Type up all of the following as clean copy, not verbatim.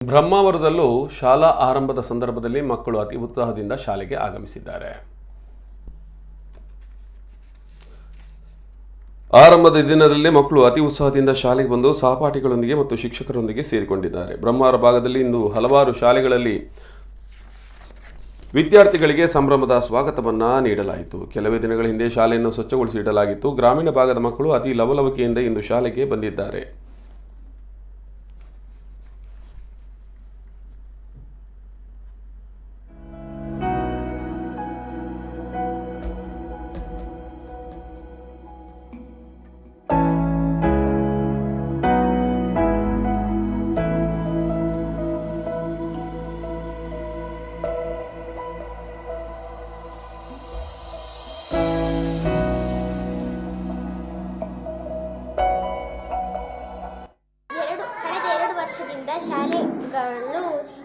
ಬ್ರಹ್ಮಾವರದಲ್ಲೂ ಶಾಲಾ ಆರಂಭದ ಸಂದರ್ಭದಲ್ಲಿ ಮಕ್ಕಳು ಅತಿ ಉತ್ಸಾಹದಿಂದ ಶಾಲೆಗೆ ಆಗಮಿಸಿದ್ದಾರೆ. ಆರಂಭದ ದಿನದಲ್ಲಿ ಮಕ್ಕಳು ಅತಿ ಉತ್ಸಾಹದಿಂದ ಶಾಲೆಗೆ ಬಂದು ಸಹಪಾಠಿಗಳೊಂದಿಗೆ ಮತ್ತು ಶಿಕ್ಷಕರೊಂದಿಗೆ ಸೇರಿಕೊಂಡಿದ್ದಾರೆ. ಬ್ರಹ್ಮಾವರ ಭಾಗದಲ್ಲಿ ಇಂದು ಹಲವಾರು ಶಾಲೆಗಳಲ್ಲಿ ವಿದ್ಯಾರ್ಥಿಗಳಿಗೆ ಸಂಭ್ರಮದ ಸ್ವಾಗತವನ್ನ ನೀಡಲಾಯಿತು. ಕೆಲವೇ ದಿನಗಳ ಹಿಂದೆ ಶಾಲೆಯನ್ನು ಸ್ವಚ್ಛಗೊಳಿಸಿ ಇಡಲಾಗಿತ್ತು. ಗ್ರಾಮೀಣ ಭಾಗದ ಮಕ್ಕಳು ಅತಿ ಲವಲವಿಕೆಯಿಂದ ಇಂದು ಶಾಲೆಗೆ ಬಂದಿದ್ದಾರೆ. ವರ್ಷದಿಂದ ಶಾಲೆಗಳು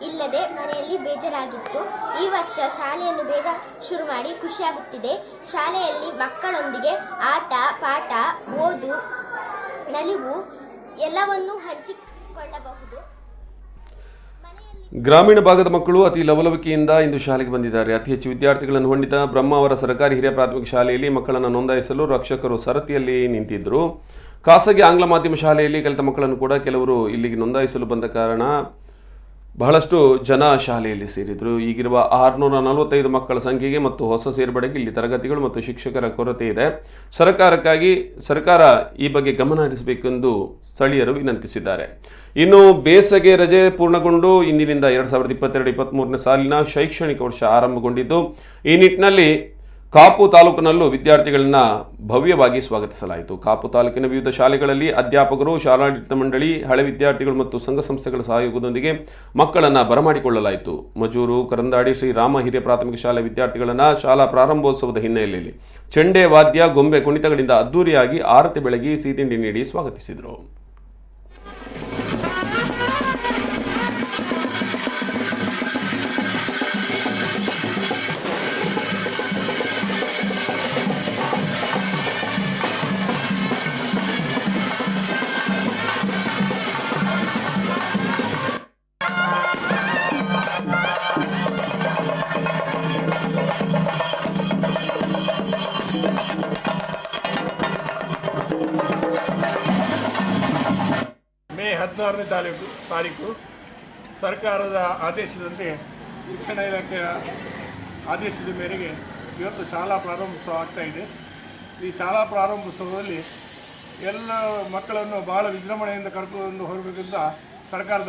ಇಲ್ಲದೆ ಮನೆಯಲ್ಲಿ ಬೇಜಾರಾಗಿತ್ತು. ಈ ವರ್ಷ ಶಾಲೆಯನ್ನು ಬೇಗ ಶುರು ಮಾಡಿ ಖುಷಿಯಾಗುತ್ತಿದೆ. ಶಾಲೆಯಲ್ಲಿ ಮಕ್ಕಳೊಂದಿಗೆ ಆಟ ಪಾಠ ಓದು ನಲಿವು ಎಲ್ಲವನ್ನೂ ಹಂಚಿಕೊಳ್ಳಬಹುದು. ಗ್ರಾಮೀಣ ಭಾಗದ ಮಕ್ಕಳು ಅತಿ ಲವಲವಿಕೆಯಿಂದ ಇಂದು ಶಾಲೆಗೆ ಬಂದಿದ್ದಾರೆ. ಅತಿ ಹೆಚ್ಚು ವಿದ್ಯಾರ್ಥಿಗಳನ್ನು ಹೊಂದಿದ ಬ್ರಹ್ಮಾವರ ಸರ್ಕಾರಿ ಹಿರಿಯ ಪ್ರಾಥಮಿಕ ಶಾಲೆಯಲ್ಲಿ ಮಕ್ಕಳನ್ನು ನೋಂದಾಯಿಸಲು ರಕ್ಷಕರು ಸರತಿಯಲ್ಲಿ ನಿಂತಿದ್ದರು. ಖಾಸಗಿ ಆಂಗ್ಲ ಮಾಧ್ಯಮ ಶಾಲೆಯಲ್ಲಿ ಕಲಿತ ಮಕ್ಕಳನ್ನು ಕೂಡ ಕೆಲವರು ಇಲ್ಲಿಗೆ ನೋಂದಾಯಿಸಲು ಬಂದ ಕಾರಣ ಬಹಳಷ್ಟು ಜನ ಶಾಲೆಯಲ್ಲಿ ಸೇರಿದರು. ಈಗಿರುವ 645 ಮಕ್ಕಳ ಸಂಖ್ಯೆಗೆ ಮತ್ತು ಹೊಸ ಸೇರ್ಪಡೆಗೆ ಇಲ್ಲಿ ತರಗತಿಗಳು ಮತ್ತು ಶಿಕ್ಷಕರ ಕೊರತೆ ಇದೆ. ಸರ್ಕಾರ ಈ ಬಗ್ಗೆ ಗಮನ ಹರಿಸಬೇಕೆಂದು ಸ್ಥಳೀಯರು ವಿನಂತಿಸಿದ್ದಾರೆ. ಇನ್ನು ಬೇಸಗೆ ರಜೆ ಪೂರ್ಣಗೊಂಡು ಇಂದಿನಿಂದ 2022-23ನೇ ಸಾಲಿನ ಶೈಕ್ಷಣಿಕ ವರ್ಷ ಆರಂಭಗೊಂಡಿದ್ದು, ಈ ನಿಟ್ಟಿನಲ್ಲಿ ಕಾಪು ತಾಲೂಕಿನಲ್ಲೂ ವಿದ್ಯಾರ್ಥಿಗಳನ್ನ ಭವ್ಯವಾಗಿ ಸ್ವಾಗತಿಸಲಾಯಿತು. ಕಾಪು ತಾಲೂಕಿನ ವಿವಿಧ ಶಾಲೆಗಳಲ್ಲಿ ಅಧ್ಯಾಪಕರು, ಶಾಲಾಡಳಿತ ಮಂಡಳಿ, ಹಳೆ ವಿದ್ಯಾರ್ಥಿಗಳು ಮತ್ತು ಸಂಘ ಸಂಸ್ಥೆಗಳ ಸಹಯೋಗದೊಂದಿಗೆ ಮಕ್ಕಳನ್ನು ಬರಮಾಡಿಕೊಳ್ಳಲಾಯಿತು. ಮಜೂರು, ಕರಂದಾಡಿ ಶ್ರೀ ರಾಮ ಹಿರಿಯ ಪ್ರಾಥಮಿಕ ಶಾಲೆ ವಿದ್ಯಾರ್ಥಿಗಳನ್ನು ಶಾಲಾ ಪ್ರಾರಂಭೋತ್ಸವದ ಹಿನ್ನೆಲೆಯಲ್ಲಿ ಚೆಂಡೆ ವಾದ್ಯ, ಗೊಂಬೆ ಕುಣಿತಗಳಿಂದ ಅದ್ದೂರಿಯಾಗಿ ಆರತಿ ಬೆಳಗಿ ಸಿಹಿತಿಂಡಿ ನೀಡಿ ಸ್ವಾಗತಿಸಿದರು. ಮೇ 16ನೇ ತಾರೀಕು ಸರ್ಕಾರದ ಆದೇಶದಂತೆ ಶಿಕ್ಷಣ ಇಲಾಖೆಯ ಆದೇಶದ ಮೇರೆಗೆ ಇವತ್ತು ಶಾಲಾ ಪ್ರಾರಂಭೋತ್ಸವ ಆಗ್ತಾಯಿದೆ. ಈ ಶಾಲಾ ಪ್ರಾರಂಭೋತ್ಸವದಲ್ಲಿ ಎಲ್ಲ ಮಕ್ಕಳನ್ನು ಭಾಳ ವಿಜೃಂಭಣೆಯಿಂದ ಕರ್ಕೊಂಡು ಹೋಗಬೇಕಂತ ಸರ್ಕಾರದ